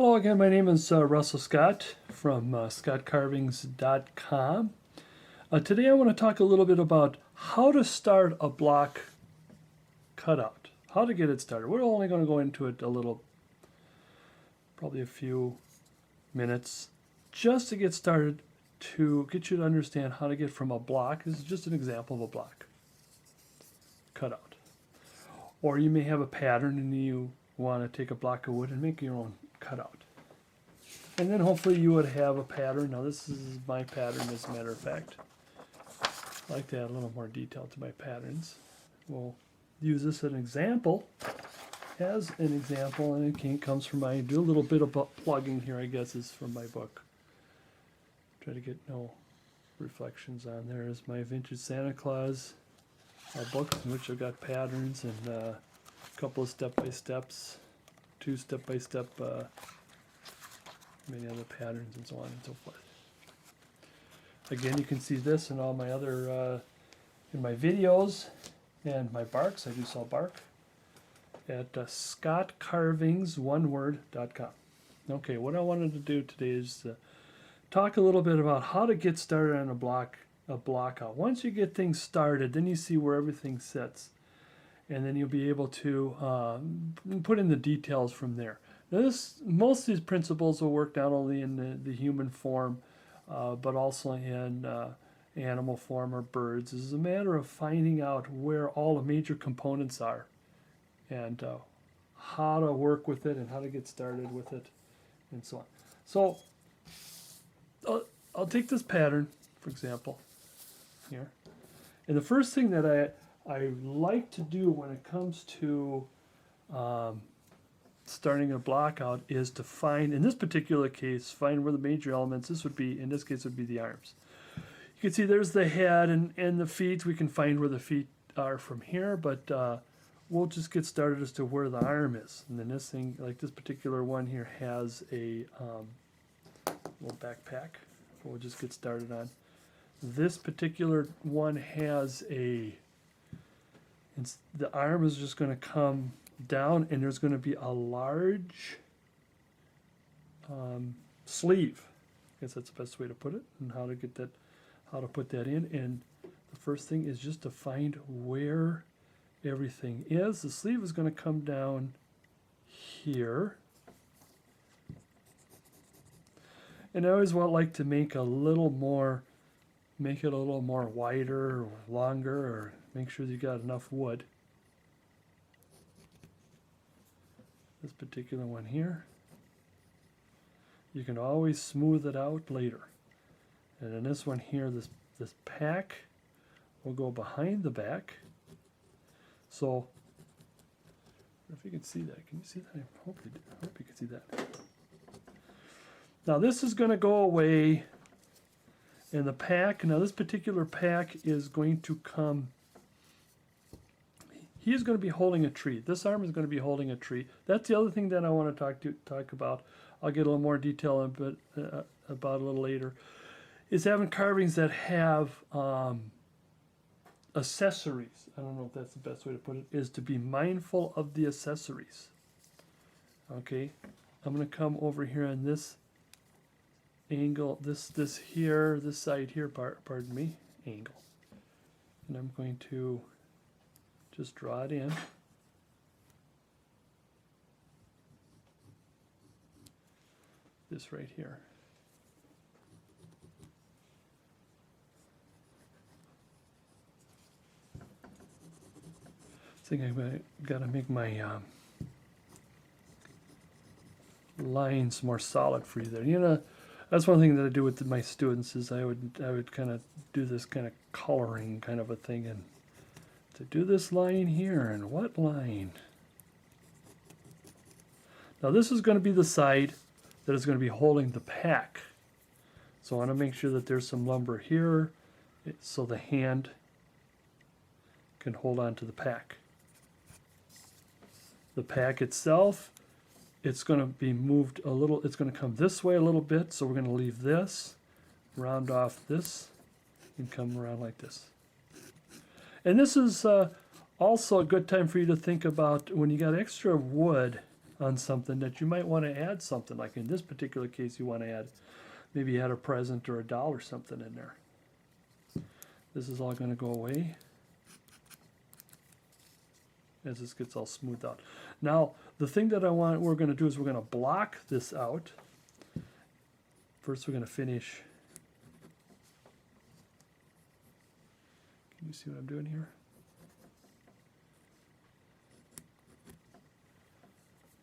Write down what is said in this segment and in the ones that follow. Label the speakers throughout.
Speaker 1: Hello again, my name is Russell Scott from scottcarvings.com. Today I want to talk a little bit about how to start a block cutout, how to get it started. We're only going to go into it a little, probably a few minutes, just to get started, to get you to understand how to get from a block. This is just an example of a block cutout. Or you may have a pattern and you want to take a block of wood and make your own cutout. And then hopefully you would have a pattern. Now this is my pattern, as a matter of fact. I like to add a little more detail to my patterns. We'll use this as an example, and it comes from my, do a little bit of plugging here, I guess, is from my book. Try to get no reflections on there. Is my Vintage Santa Claus book, in which I've got patterns and a couple of step-by-steps, two step-by-step, many other patterns and so on and so forth. Again, you can see this in all my other, in my videos and my barks. I do sell bark at scottcarvings.com. Okay, what I wanted to do today is talk a little bit about how to get started on a block out. Once you get things started, then you see where everything sits, and then you'll be able to put in the details from there. Now most of these principles will work not only in the human form, but also in animal form or birds. It's a matter of finding out where all the major components are, and how to work with it, and how to get started with it, and so on. So I'll take this pattern, for example, here. And the first thing that I like to do when it comes to starting a block out is to find, in this particular case, find where the major elements, this would be, in this case, would be the arms. You can see there's the head and the feet. We can find where the feet are from here, but we'll just get started as to where the arm is. And then this thing, like this particular one here, has a little backpack. We'll just get started on. This particular one has the arm is just going to come down, and there's going to be a large sleeve. I guess that's the best way to put it, and how to get that, how to put that in. And the first thing is just to find where everything is. The sleeve is going to come down here. And I always like to make a little more, make it a little more wider or longer, or make sure you got enough wood. This particular one here, you can always smooth it out later. And then this one here, this pack will go behind the back. So if you can see that, can you see that? I hope you can see that. Now this is going to go away, and the pack, now this particular pack is going to come, he is going to be holding a tree. This arm is going to be holding a tree. That's the other thing that I want to talk about. I'll get a little more detail about a little later, is having carvings that have accessories. I don't know if that's the best way to put it, is to be mindful of the accessories. Okay, I'm going to come over here on this angle, this here, this side here, pardon me, angle, and I'm going to just draw it in. This right here. I think I've got to make my lines more solid for you there. You know, that's one thing that I do with my students, is I would kind of do this kind of coloring kind of a thing, and to do this line here, and what line? Now this is going to be the side that is going to be holding the pack. So I want to make sure that there's some lumber here, so the hand can hold on to the pack. The pack itself, it's going to be moved a little, it's going to come this way a little bit, so we're going to leave this, round off this, and come around like this. And this is also a good time for you to think about when you got extra wood on something that you might want to add something. Like in this particular case, you want to add, maybe add a present or a doll or something in there. This is all going to go away as this gets all smoothed out. Now, the thing that we're going to do is we're going to block this out. First, we're going to finish. Can you see what I'm doing here?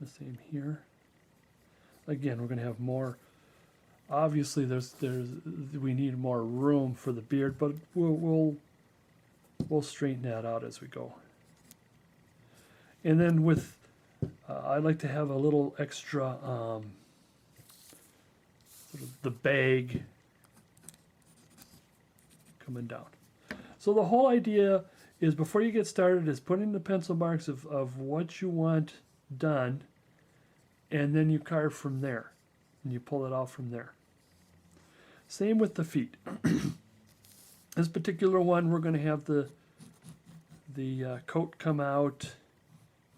Speaker 1: The same here. Again, we're going to have more. Obviously, we need more room for the beard, but we'll straighten that out as we go. And then with, I like to have a little extra, sort of the bag coming down. So the whole idea is before you get started is putting the pencil marks of what you want done, and then you carve from there, and you pull it out from there. Same with the feet. This particular one, we're going to have the coat come out,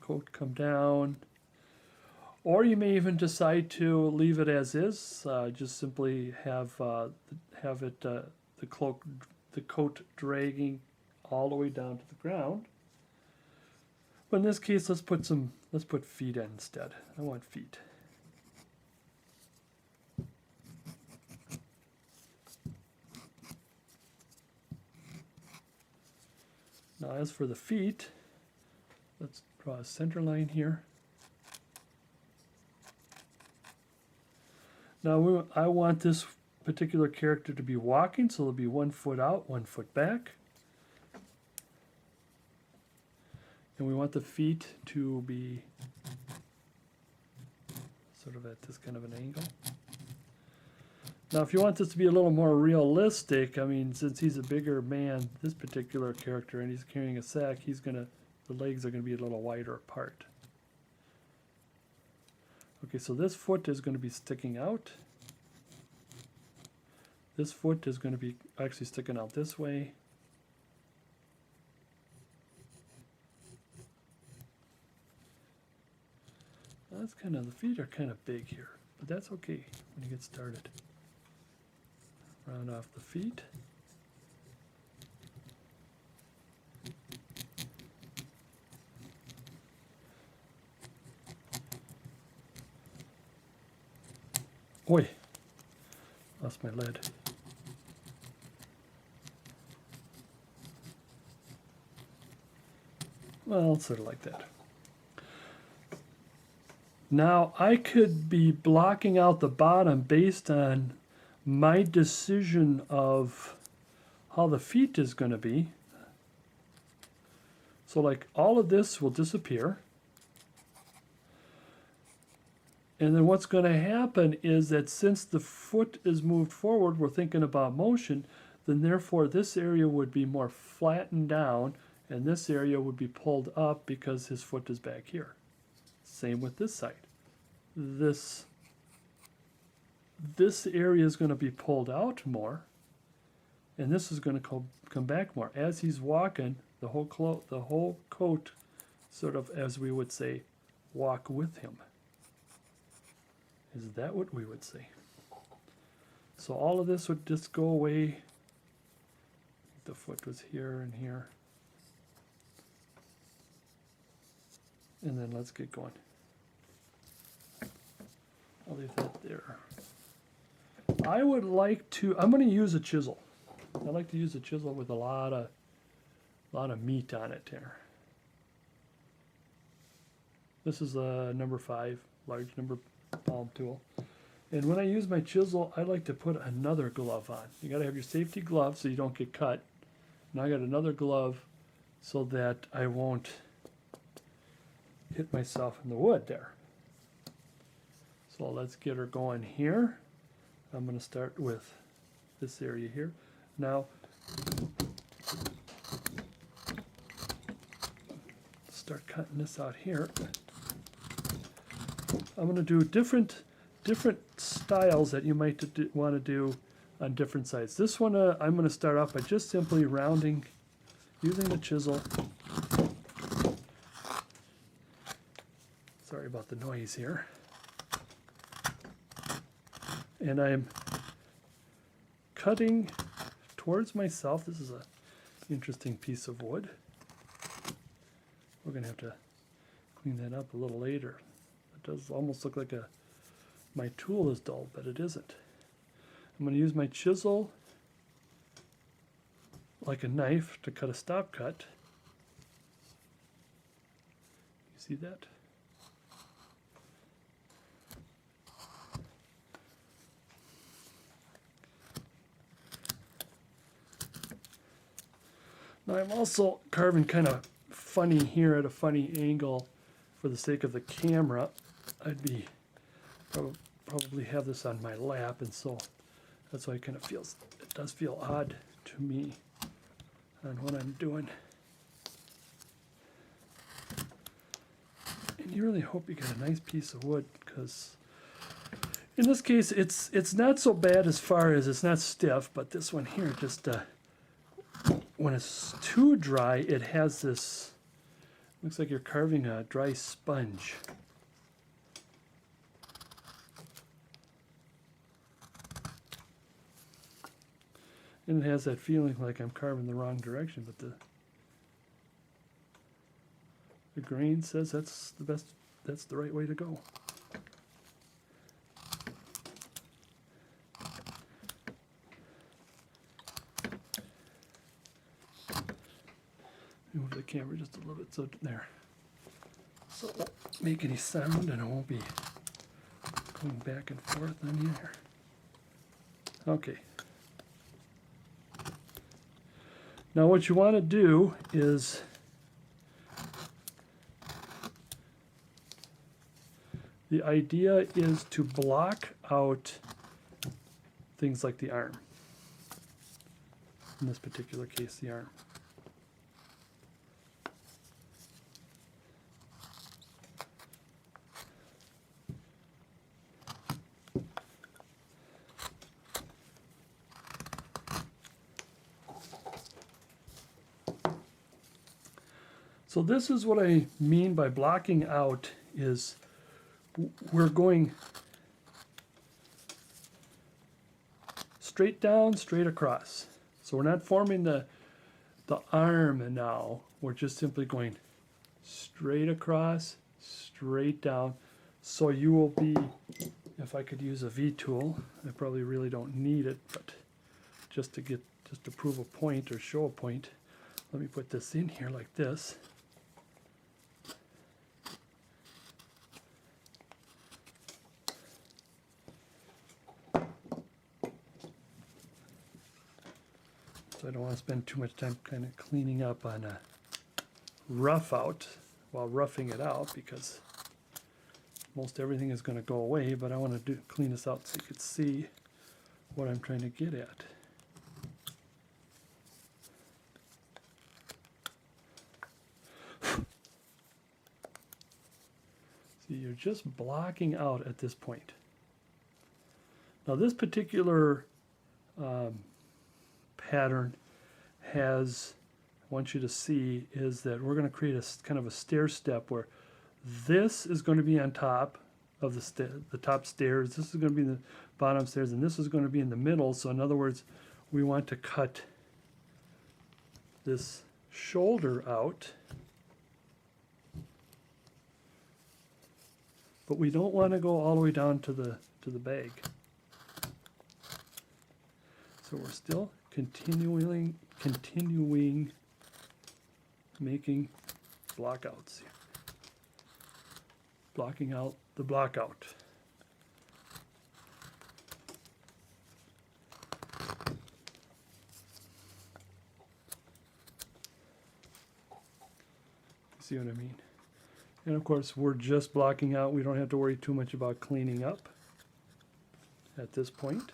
Speaker 1: coat come down, or you may even decide to leave it as is. Just simply have it the coat dragging all the way down to the ground. But in this case, let's put feet in instead. I want feet. Now as for the feet, let's draw a center line here. Now I want this particular character to be walking, so there'll be 1 foot out, 1 foot back. And we want the feet to be sort of at this kind of an angle. Now, if you want this to be a little more realistic, I mean, since he's a bigger man, this particular character, and he's carrying a sack, the legs are going to be a little wider apart. Okay, so this foot is going to be sticking out. This foot is going to be actually sticking out this way. That's kind of, the feet are kind of big here, but that's okay when you get started. Round off the feet. Oi, lost my lead. Well, sort of like that. Now, I could be blocking out the bottom based on my decision of how the feet is going to be. So like all of this will disappear. And then what's going to happen is that since the foot is moved forward, we're thinking about motion, then therefore this area would be more flattened down and this area would be pulled up because his foot is back here. Same with this side. This area is going to be pulled out more, and this is going to come back more. As he's walking, the whole coat sort of, as we would say, walk with him. Is that what we would say? So all of this would just go away. The foot was here and here. And then let's get going. I'll leave that there. I would like to, I'm going to use a chisel. I like to use a chisel with a lot of meat on it here. This is a number 5, large number palm tool. And when I use my chisel, I like to put another glove on. You got to have your safety glove so you don't get cut. Now I got another glove so that I won't hit myself in the wood there. So let's get her going here. I'm going to start with this area here. Now, start cutting this out here. I'm going to do different styles that you might want to do on different sides. This one I'm going to start off by just simply rounding, using the chisel. Sorry about the noise here. And I'm cutting towards myself. This is an interesting piece of wood. We're going to have to clean that up a little later. It does almost look like my tool is dull, but it isn't. I'm going to use my chisel like a knife to cut a stop cut. You see that? Now I'm also carving kind of funny here at a funny angle for the sake of the camera. I'd be probably have this on my lap, and so that's why it kind of feels, it does feel odd to me on what I'm doing. And you really hope you get a nice piece of wood, because in this case it's not so bad as far as it's not stiff, but this one here just when it's too dry, it has this, looks like you're carving a dry sponge. And it has that feeling like I'm carving the wrong direction, but the grain says that's the best, that's the right way to go. Move the camera just a little bit so there. So it won't make any sound and it won't be going back and forth on you here. Okay. Now what you want to do is the idea is to block out things like the arm. In this particular case, the arm. So this is what I mean by blocking out, is we're going straight down, straight across. So we're not forming the arm now, we're just simply going straight across, straight down. So you will be, if I could use a V tool, I probably really don't need it, but just to prove a point or show a point, let me put this in here like this. So I don't want to spend too much time kind of cleaning up on a rough out while roughing it out, because most everything is going to go away, but I want to clean this out so you can see what I'm trying to get at. See, you're just blocking out at this point. Now this particular pattern has, I want you to see, is that we're going to create a kind of a stair step where this is going to be on top of the top stairs, this is going to be the bottom stairs, and this is going to be in the middle. So in other words, we want to cut this shoulder out, but we don't want to go all the way down to the bag. So we're still continuing making blockouts here. Blocking out the blockout. See what I mean? And of course, we're just blocking out. We don't have to worry too much about cleaning up at this point.